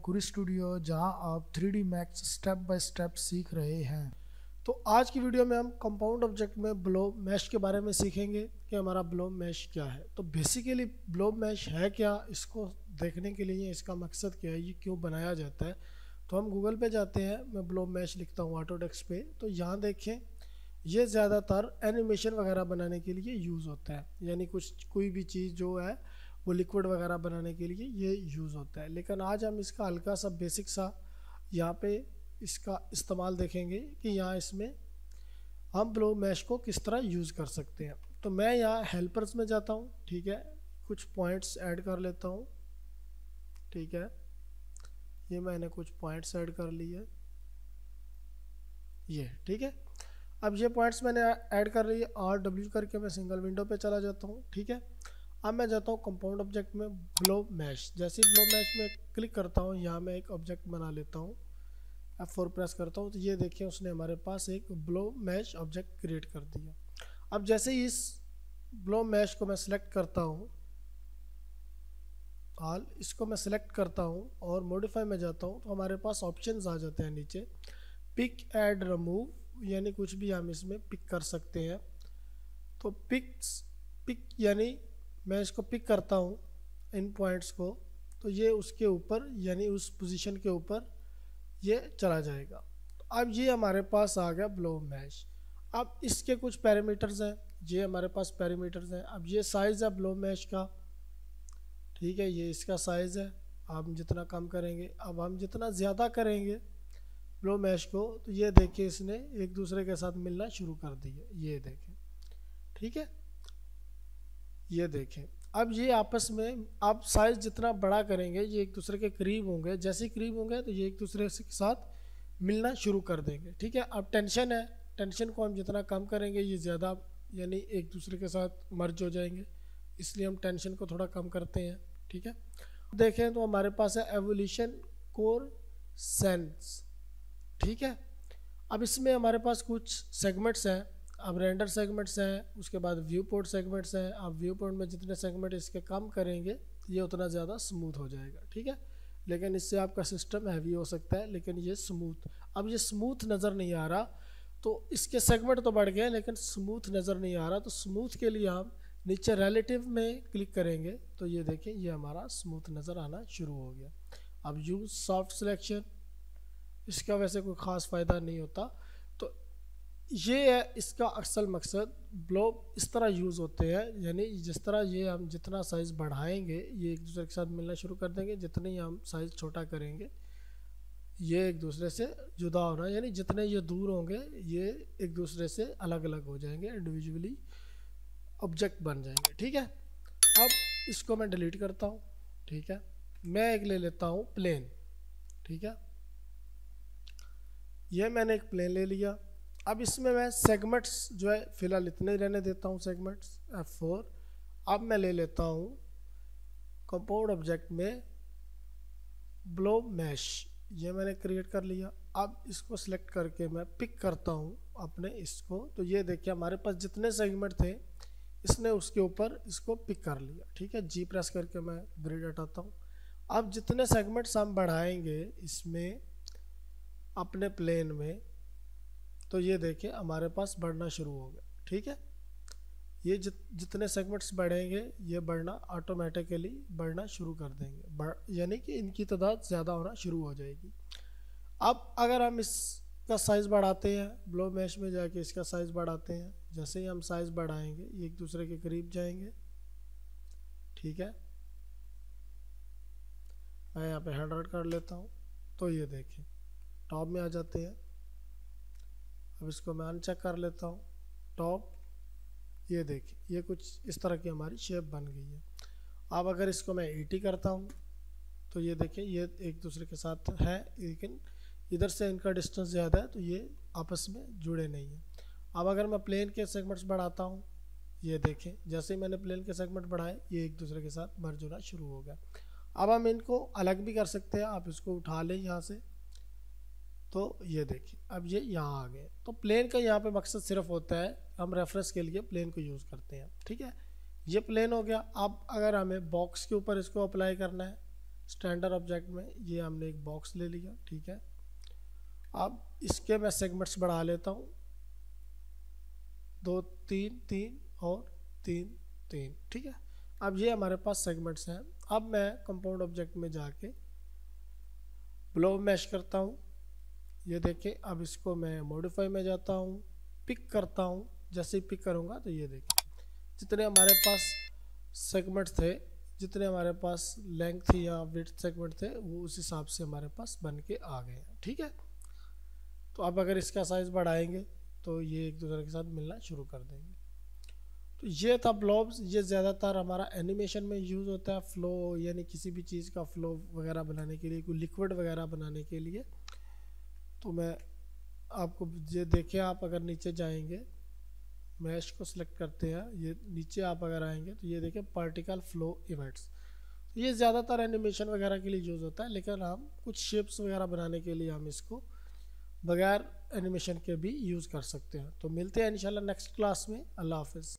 कुरी स्टूडियो, जहां आप 3D max step by step सीख रहे हैं। तो आज की वीडियो में हम कंपाउंड ऑब्जेक्ट में ब्लॉब मैश के बारे में सीखेंगे कि हमारा ब्लॉब मैश क्या है। तो बेसिकली ब्लॉब मैश है क्या, इसको देखने के लिए इसका मकसद क्या है, ये क्यों बनाया जाता है। तो हम गूगल पे जाते हैं, मैं ब्लॉब मैश लिखता हूँ ऑटोडेस्क पे। तो यहाँ देखें, ये ज़्यादातर एनिमेशन वगैरह बनाने के लिए यूज़ होता है, यानी कोई भी चीज़ जो है वो लिक्विड वगैरह बनाने के लिए ये यूज़ होता है। लेकिन आज हम इसका हल्का सा बेसिक सा यहाँ पे इसका इस्तेमाल देखेंगे कि यहाँ इसमें हम ब्लो मैश को किस तरह यूज़ कर सकते हैं। तो मैं यहाँ हेल्पर्स में जाता हूँ, ठीक है, कुछ पॉइंट्स ऐड कर लेता हूँ, ठीक है। ये मैंने कुछ पॉइंट्स ऐड कर लिए, ये ठीक है। अब ये पॉइंट्स मैंने ऐड कर लिए, RW करके मैं सिंगल विंडो पे चला जाता हूँ, ठीक है। अब मैं जाता हूँ कंपाउंड ऑब्जेक्ट में ब्लॉब मैश। जैसे ही ब्लॉब मैश में क्लिक करता हूँ, यहाँ मैं एक ऑब्जेक्ट बना लेता हूँ, F4 प्रेस करता हूँ, तो ये देखिए उसने हमारे पास एक ब्लॉब मैश ऑब्जेक्ट क्रिएट कर दिया। अब जैसे ही इस ब्लॉब मैश को मैं सिलेक्ट करता हूँ, इसको मैं सिलेक्ट करता हूँ और मॉडिफाई में जाता हूँ, तो हमारे पास ऑप्शंस आ जाते हैं नीचे, पिक, ऐड, रिमूव, यानी कुछ भी हम इसमें पिक कर सकते हैं। तो पिक यानी मैं इसको पिक करता हूँ इन पॉइंट्स को, तो ये उसके ऊपर यानी उस पोजीशन के ऊपर ये चला जाएगा। तो अब ये हमारे पास आ गया ब्लॉब मैश। अब इसके कुछ पैरामीटर्स हैं, ये हमारे पास पैरामीटर्स हैं। अब ये साइज़ है ब्लॉब मैश का, ठीक है, ये इसका साइज़ है। हम जितना कम करेंगे, अब हम जितना ज़्यादा करेंगे ब्लॉब मैश को, तो ये देखिए इसने एक दूसरे के साथ मिलना शुरू कर दिया, ये देखें, ठीक है, ये देखें। अब ये आपस में आप साइज़ जितना बड़ा करेंगे ये एक दूसरे के करीब होंगे, जैसे ही करीब होंगे तो ये एक दूसरे के साथ मिलना शुरू कर देंगे, ठीक है। अब टेंशन है, टेंशन को हम जितना कम करेंगे ये ज़्यादा यानी एक दूसरे के साथ मर्ज हो जाएंगे, इसलिए हम टेंशन को थोड़ा कम करते हैं, ठीक है। देखें तो हमारे पास है एवोल्यूशन कोर सेंस, ठीक है। अब इसमें हमारे पास कुछ सेगमेंट्स हैं, अब रेंडर सेगमेंट्स हैं, उसके बाद व्यू पोर्ट सेगमेंट्स हैं। अब व्यू पोर्ट में जितने सेगमेंट इसके कम करेंगे ये उतना ज़्यादा स्मूथ हो जाएगा, ठीक है। लेकिन इससे आपका सिस्टम हैवी हो सकता है, लेकिन ये स्मूथ, अब ये स्मूथ नज़र नहीं आ रहा, तो इसके सेगमेंट तो बढ़ गए लेकिन स्मूथ नज़र नहीं आ रहा। तो स्मूथ के लिए हम नीचे रिलेटिव में क्लिक करेंगे, तो ये देखें ये हमारा स्मूथ नज़र आना शुरू हो गया। अब यूज़ सॉफ्ट सिलेक्शन, इसका वैसे कोई ख़ास फ़ायदा नहीं होता। तो ये है इसका असल मकसद। ब्लॉब इस तरह यूज़ होते हैं, यानी जिस तरह ये हम जितना साइज़ बढ़ाएंगे ये एक दूसरे के साथ मिलना शुरू कर देंगे, जितने ही हम साइज़ छोटा करेंगे ये एक दूसरे से जुदा होना, यानी जितने ये दूर होंगे ये एक दूसरे से अलग अलग हो जाएंगे, इंडिविजुअली ऑब्जेक्ट बन जाएंगे, ठीक है। अब इसको मैं डिलीट करता हूँ, ठीक है। मैं एक ले लेता हूँ प्लेन, ठीक है, ये मैंने एक प्लेन ले लिया। अब इसमें मैं सेगमेंट्स जो है फ़िलहाल इतने ही रहने देता हूँ, सेगमेंट्स F4। अब मैं ले लेता हूँ कंपाउंड ऑब्जेक्ट में ब्लॉब मैश, ये मैंने क्रिएट कर लिया। अब इसको सिलेक्ट करके मैं पिक करता हूँ अपने इसको, तो ये देखिए हमारे पास जितने सेगमेंट थे इसने उसके ऊपर इसको पिक कर लिया, ठीक है। G प्रेस करके मैं ग्रिड हटाता हूँ। अब जितने सेगमेंट्स हम बढ़ाएंगे इसमें अपने प्लेन में, तो ये देखिए हमारे पास बढ़ना शुरू हो गया, ठीक है। ये जितने सेगमेंट्स बढ़ेंगे ये बढ़ना ऑटोमेटिकली बढ़ना शुरू कर देंगे, यानी कि इनकी तादाद ज़्यादा होना शुरू हो जाएगी। अब अगर हम इसका साइज़ बढ़ाते हैं, ब्लॉब मैश में जाके इसका साइज़ बढ़ाते हैं, जैसे ही हम साइज़ बढ़ाएंगे ये एक दूसरे के करीब जाएंगे, ठीक है। मैं यहाँ पे 100 कर लेता हूँ, तो ये देखिए टॉप में आ जाते हैं। अब इसको मैं अनचेक कर लेता हूँ, टॉप, ये देखिए ये कुछ इस तरह की हमारी शेप बन गई है। अब अगर इसको मैं 80 करता हूँ, तो ये देखिए ये एक दूसरे के साथ है, लेकिन इधर से इनका डिस्टेंस ज़्यादा है तो ये आपस में जुड़े नहीं हैं। अब अगर मैं प्लेन के सेगमेंट्स बढ़ाता हूँ, ये देखें जैसे ही मैंने प्लेन के सेगमेंट बढ़ाए ये एक दूसरे के साथ मर्ज होना शुरू हो गया। अब हम इनको अलग भी कर सकते हैं, आप इसको उठा लें यहाँ से, तो ये देखिए अब ये यहाँ आ गए। तो प्लेन का यहाँ पे मकसद सिर्फ होता है हम रेफरेंस के लिए प्लेन को यूज़ करते हैं, ठीक है। ये प्लेन हो गया। अब अगर हमें बॉक्स के ऊपर इसको अप्लाई करना है, स्टैंडर्ड ऑब्जेक्ट में ये हमने एक बॉक्स ले लिया, ठीक है। अब इसके मैं सेगमेंट्स बढ़ा लेता हूँ, 2 3 3 और 3 3, ठीक है। अब ये हमारे पास सेगमेंट्स हैं। अब मैं कंपाउंड ऑब्जेक्ट में जाके ब्लो मैश करता हूँ, ये देखें। अब इसको मैं मॉडिफाई में जाता हूँ, पिक करता हूँ। जैसे ही पिक करूँगा तो ये देखें जितने हमारे पास सेगमेंट्स थे, जितने हमारे पास लेंथ या विड्थ सेगमेंट थे, वो उस हिसाब से हमारे पास बन के आ गए हैं, ठीक है। तो अब अगर इसका साइज़ बढ़ाएंगे तो ये एक दूसरे के साथ मिलना शुरू कर देंगे। तो ये था ब्लॉब्स। ये ज़्यादातर हमारा एनिमेशन में यूज़ होता है, फ्लो यानी किसी भी चीज़ का फ्लो वगैरह बनाने के लिए, कोई लिक्विड वगैरह बनाने के लिए। तो मैं आपको ये देखिए, आप अगर नीचे जाएंगे, मैश को सिलेक्ट करते हैं, ये नीचे आप अगर आएंगे तो ये देखिए पार्टिकल फ्लो इवेंट्स। तो ये ज़्यादातर एनिमेशन वगैरह के लिए यूज़ होता है, लेकिन हम कुछ शेप्स वगैरह बनाने के लिए हम इसको बगैर एनिमेशन के भी यूज़ कर सकते हैं। तो मिलते हैं इंशाल्लाह नेक्स्ट क्लास में। अल्लाह हाफिज़।